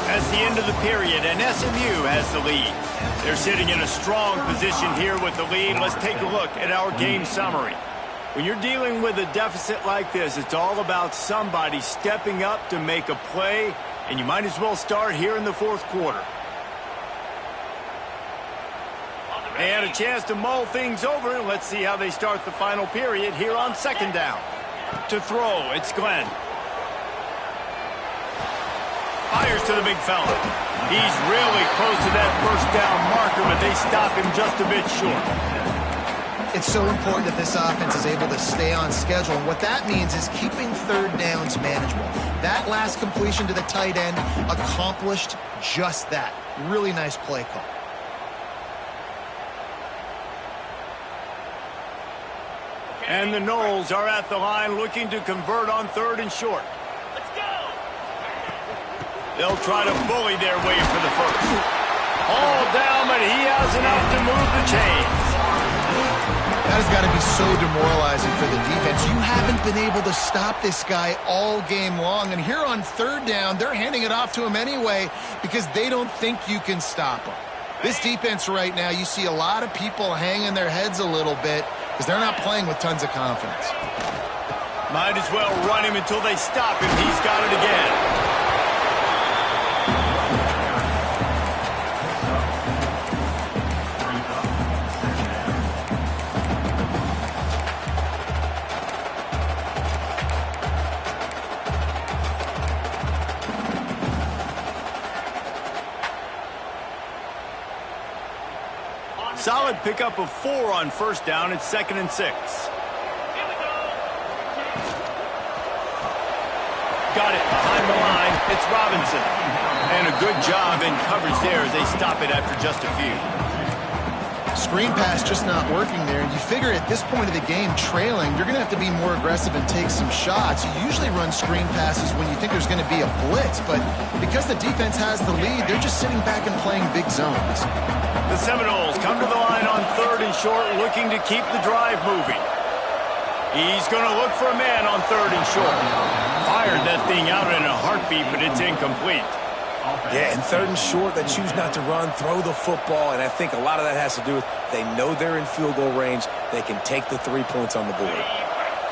That's the end of the period, and SMU has the lead. They're sitting in a strong position here with the lead. Let's take a look at our game summary. When you're dealing with a deficit like this, it's all about somebody stepping up to make a play, and you might as well start here in the fourth quarter. They had a chance to mull things over, and let's see how they start the final period here on second down. To throw, it's Glenn. Fires to the big fella. He's really close to that first down marker, but they stop him just a bit short. It's so important that this offense is able to stay on schedule. And what that means is keeping third downs manageable. That last completion to the tight end accomplished just that. Really nice play call. And the Noles are at the line looking to convert on third and short. They'll try to bully their way for the first. All down, but he has enough to move the chains. That has got to be so demoralizing for the defense. You haven't been able to stop this guy all game long. And here on third down, they're handing it off to him anyway because they don't think you can stop him. This defense right now, you see a lot of people hanging their heads a little bit because they're not playing with tons of confidence. Might as well run him until they stop him. He's got it again. Solid pickup of 4 on first down. It's 2nd and 6. Got it behind the line. It's Robinson. And a good job in coverage there as they stop it after just a few. Screen pass just not working there. And you figure at this point of the game, trailing, you're going to have to be more aggressive and take some shots. You usually run screen passes when you think there's going to be a blitz. But because the defense has the lead, they're just sitting back and playing big zones. The Seminoles come to the line on third and short, looking to keep the drive moving. He's going to look for a man on third and short. Fired that thing out in a heartbeat, but it's incomplete. Yeah, and third and short, they choose not to run, throw the football, and I think a lot of that has to do with they know they're in field goal range. They can take the 3 points on the board.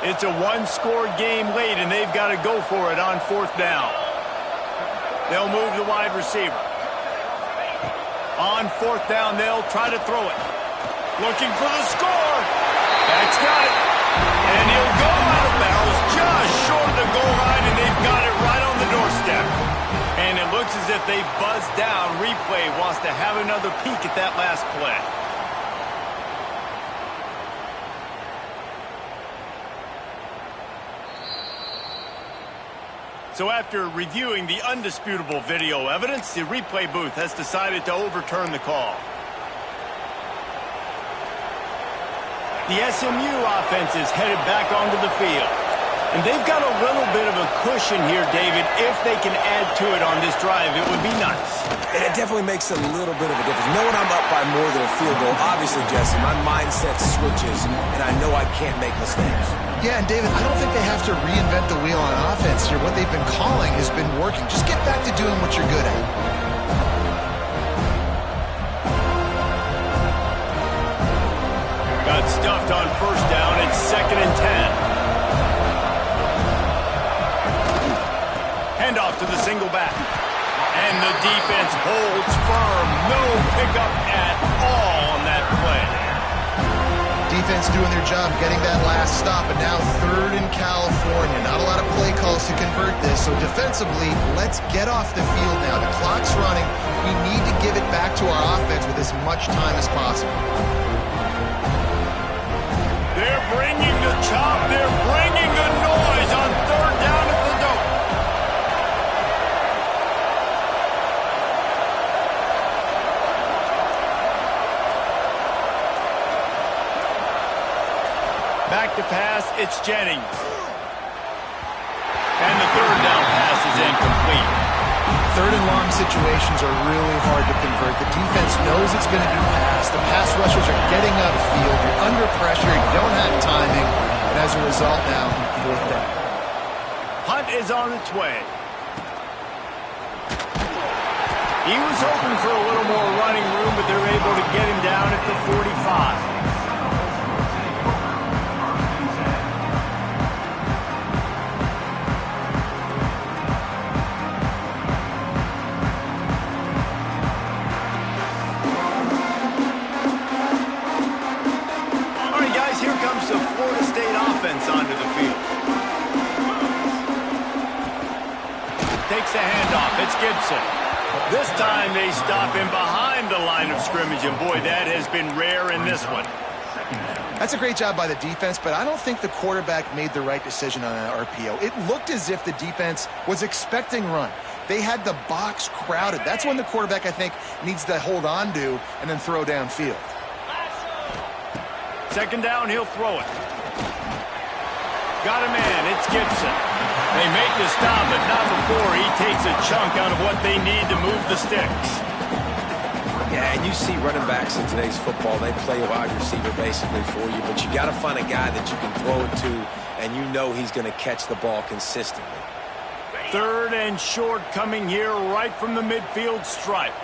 It's a one-score game late, and they've got to go for it on fourth down. They'll move the wide receiver. On fourth down, they'll try to throw it. Looking for the score. That's got it. And he'll go out of bounds just short of the goal goal line, and they've got it right on the doorstep. And it looks as if they buzzed down. Replay wants to have another peek at that last play. So after reviewing the undisputable video evidence, the replay booth has decided to overturn the call. The SMU offense is headed back onto the field. And they've got a little bit of a cushion here, David. If they can add to it on this drive, it would be nice. It definitely makes a little bit of a difference. Knowing I'm up by more than a field goal, obviously, Jesse, my mindset switches, and I know I can't make mistakes. Yeah, and David, I don't think they have to reinvent the wheel on offense here. What they've been calling has been working. Just get back to doing what you're good at. Got stuffed on first down. It's 2nd and 10. Handoff to the single back. And the defense holds firm. No pickup at all on that play. Defense doing their job, getting that last stop, and now 3rd in California. Not a lot of play calls to convert this, so defensively, let's get off the field now. The clock's running. We need to give it back to our offense with as much time as possible. They're bringing the chop. They're bringing the noise on 3rd down at the dope. Back to pass, it's Jennings. And the 3rd down pass is incomplete. 3rd and long situations are really hard to convert. The defense knows it's going to be passed. The pass rushers are getting upfield. You're under pressure. You don't have timing. And as a result now, 4th down. Hunt is on its way. He was hoping for a little more running room, but they're able to get him down at the 45. Onto the field. Takes a handoff. It's Gibson. This time they stop him behind the line of scrimmage, and boy, that has been rare in this one. That's a great job by the defense, but I don't think the quarterback made the right decision on an RPO. It looked as if the defense was expecting run. They had the box crowded. That's when the quarterback, I think, needs to hold on to and then throw downfield. 2nd down, he'll throw it. Got him in. It's Gibson. They make the stop, but not before he takes a chunk out of what they need to move the sticks. Yeah, and you see running backs in today's football, they play a wide receiver basically for you, but you got to find a guy that you can throw it to, and you know he's going to catch the ball consistently. 3rd and short coming here right from the midfield stripe.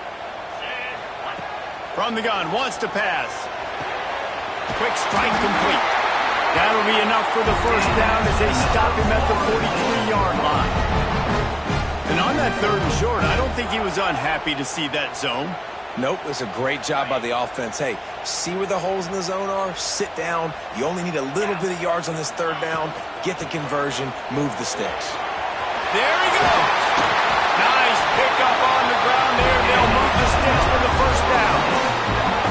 From the gun, wants to pass. Quick strike complete. That'll be enough for the 1st down as they stop him at the 43-yard line. And on that 3rd and short, I don't think he was unhappy to see that zone. Nope, it's a great job by the offense. Hey, see where the holes in the zone are? Sit down. You only need a little bit of yards on this 3rd down. Get the conversion. Move the sticks. There he goes. Nice pickup on the ground there. They'll move the sticks for the 1st down.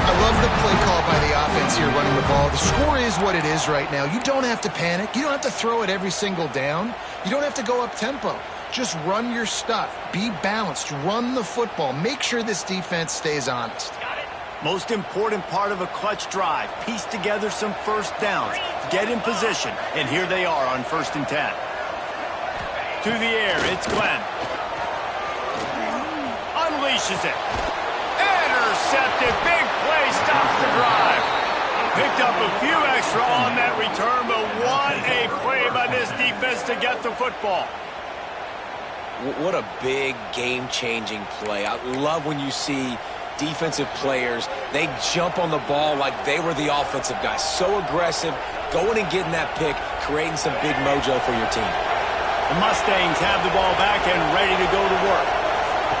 I love the play call by the offense here running the ball. The score is what it is right now. You don't have to panic. You don't have to throw it every single down. You don't have to go up tempo. Just run your stuff. Be balanced. Run the football. Make sure this defense stays honest. Most important part of a clutch drive. Piece together some 1st downs. Get in position. And here they are on 1st and 10. To the air, it's Glenn. Unleashes it. Intercepted. Big play. Stops the drive. Picked up a few extra on that return, but what a play by this defense to get the football. What a big game-changing play. I love when you see defensive players, they jump on the ball like they were the offensive guys. So aggressive, going and getting that pick, creating some big mojo for your team. The Mustangs have the ball back and ready to go to work.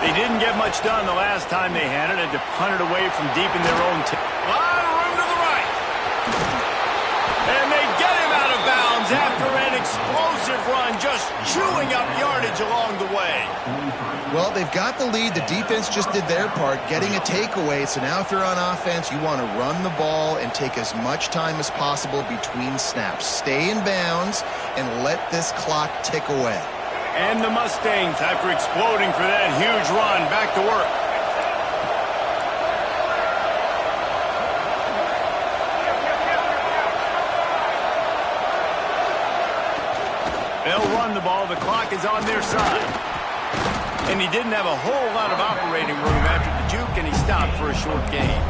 They didn't get much done the last time they had it. Had to punt it away from deep in their own A lot of room to the right. And they get him out of bounds after an explosive run, just chewing up yardage along the way. Well, they've got the lead. The defense just did their part, getting a takeaway. So now if you're on offense, you want to run the ball and take as much time as possible between snaps. Stay in bounds and let this clock tick away. And the Mustangs, after exploding for that huge run, back to work. They'll run the ball. The clock is on their side. And he didn't have a whole lot of operating room after the juke, and he stopped for a short gain.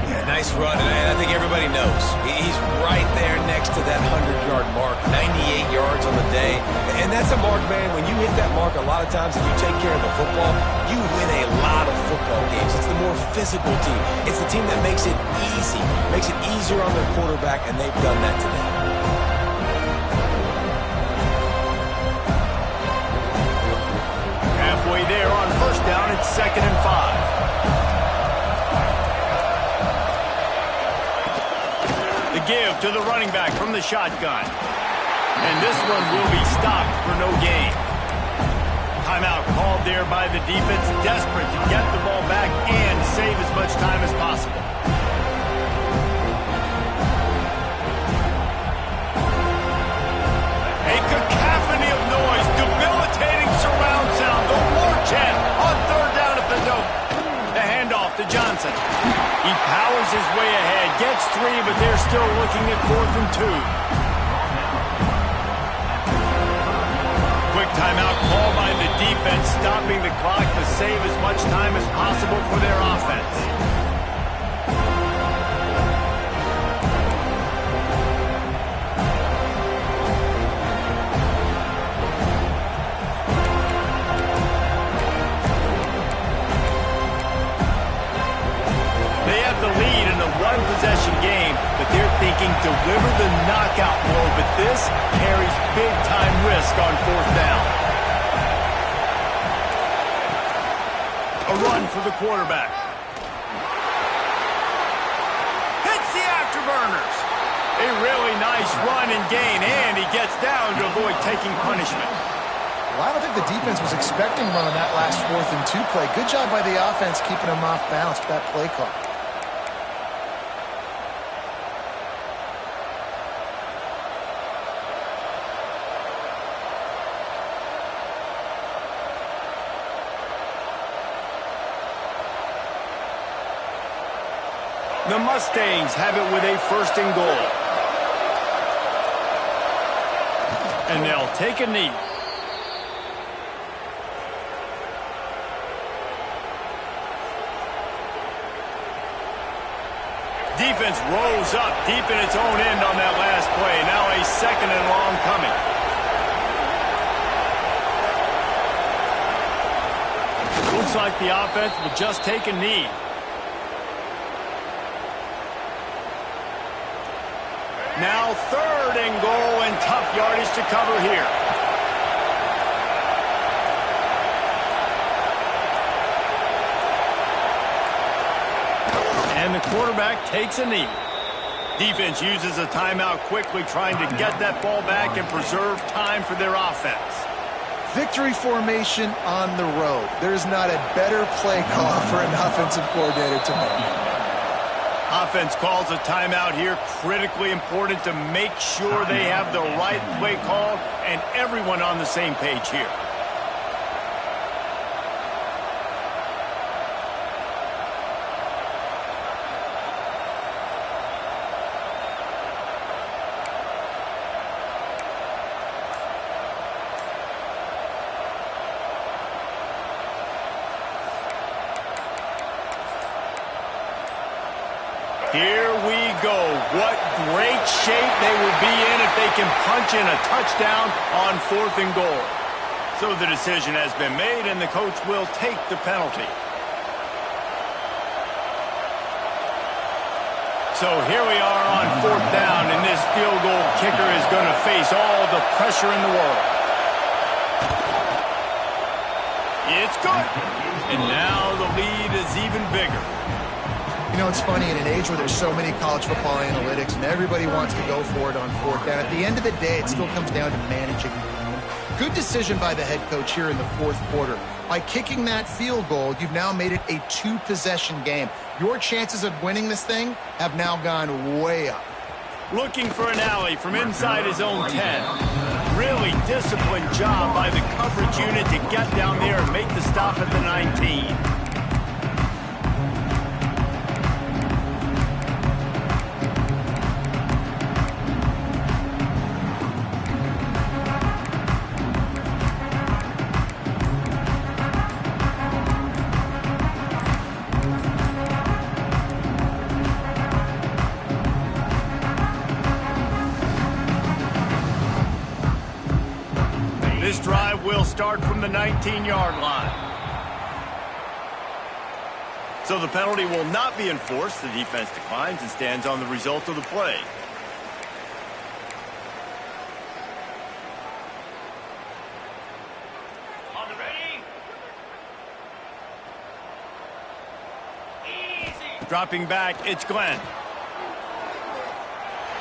Yeah, nice run, and I think everybody knows. He's right there next to that 100-yard mark, 98 yards on the day. And that's a mark, man. When you hit that mark, a lot of times if you take care of the football, you win a lot of football games. It's the more physical team. It's the team that makes it easy, makes it easier on their quarterback, and they've done that today. Halfway there on first down, it's 2nd and 5. The give to the running back from the shotgun. And this one will be stopped for no gain. Timeout called there by the defense, desperate to get the ball back and save as much time as possible. A cacophony of noise, debilitating surround sound, the war chant on 3rd down at the dope. The handoff to Johnson. He powers his way ahead, gets 3, but they're still looking at 4th and 2. Quick timeout call by the defense, stopping the clock to save as much time as possible for their offense. The lead in a one-possession game, but they're thinking deliver the knockout blow, but this carries big-time risk on 4th down. A run for the quarterback. Hits the afterburners. A really nice run and gain, and he gets down to avoid taking punishment. Well, I don't think the defense was expecting one on that last 4th and 2 play. Good job by the offense keeping them off balance with that play call. The Mustangs have it with a 1st and goal. And they'll take a knee. Defense rose up deep in its own end on that last play. Now a 2nd and long coming. Looks like the offense will just take a knee. Now 3rd and goal, and tough yardage to cover here. And the quarterback takes a knee. Defense uses a timeout quickly, trying to get that ball back and preserve time for their offense. Victory formation on the road. There's not a better play call for an offensive coordinator to make. Offense calls a timeout here, critically important to make sure they have the right play call and everyone on the same page here. Here we go. What great shape they will be in if they can punch in a touchdown on 4th and goal. So the decision has been made, and the coach will take the penalty. So here we are on 4th down, and this field goal kicker is going to face all the pressure in the world. It's good. And now the lead is even bigger. You know, it's funny, in an age where there's so many college football analytics and everybody wants to go for it on fourth down, at the end of the day, it still comes down to managing. Good decision by the head coach here in the fourth quarter. By kicking that field goal, you've now made it a 2-possession game. Your chances of winning this thing have now gone way up. Looking for an alley from inside his own 10. Really disciplined job by the coverage unit to get down there and make the stop at the 19. This drive will start from the 19-yard line. So the penalty will not be enforced. The defense declines and stands on the result of the play. On the ready. Easy. Dropping back, it's Glenn.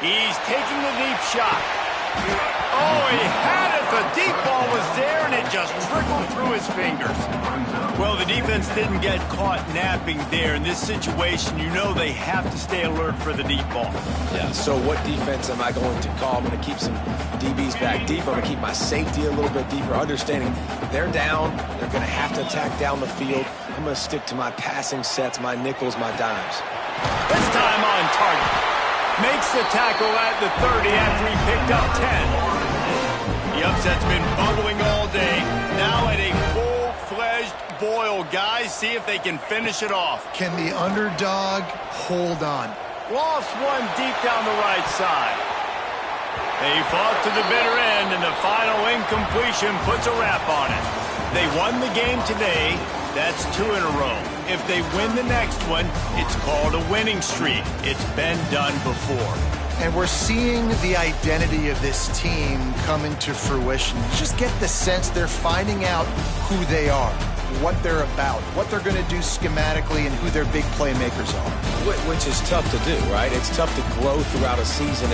He's taking the deep shot. Oh, he had it. The deep ball was there, and it just trickled through his fingers. Well, the defense didn't get caught napping there. In this situation, you know they have to stay alert for the deep ball. Yeah, so what defense am I going to call? I'm going to keep some DBs back deep. I'm going to keep my safety a little bit deeper, understanding they're down. They're going to have to attack down the field. I'm going to stick to my passing sets, my nickels, my dimes. This time on target. Makes the tackle at the 30 after he picked up 10. The upset's been bubbling all day. Now at a full-fledged boil. Guys, see if they can finish it off. Can the underdog hold on? Lost one deep down the right side. They fought to the bitter end, and the final incompletion puts a wrap on it. They won the game today. That's 2 in a row. If they win the next one, it's called a winning streak. It's been done before. And we're seeing the identity of this team come into fruition. You just get the sense they're finding out who they are, what they're about, what they're going to do schematically, and who their big playmakers are. Which is tough to do, right? It's tough to grow throughout a season.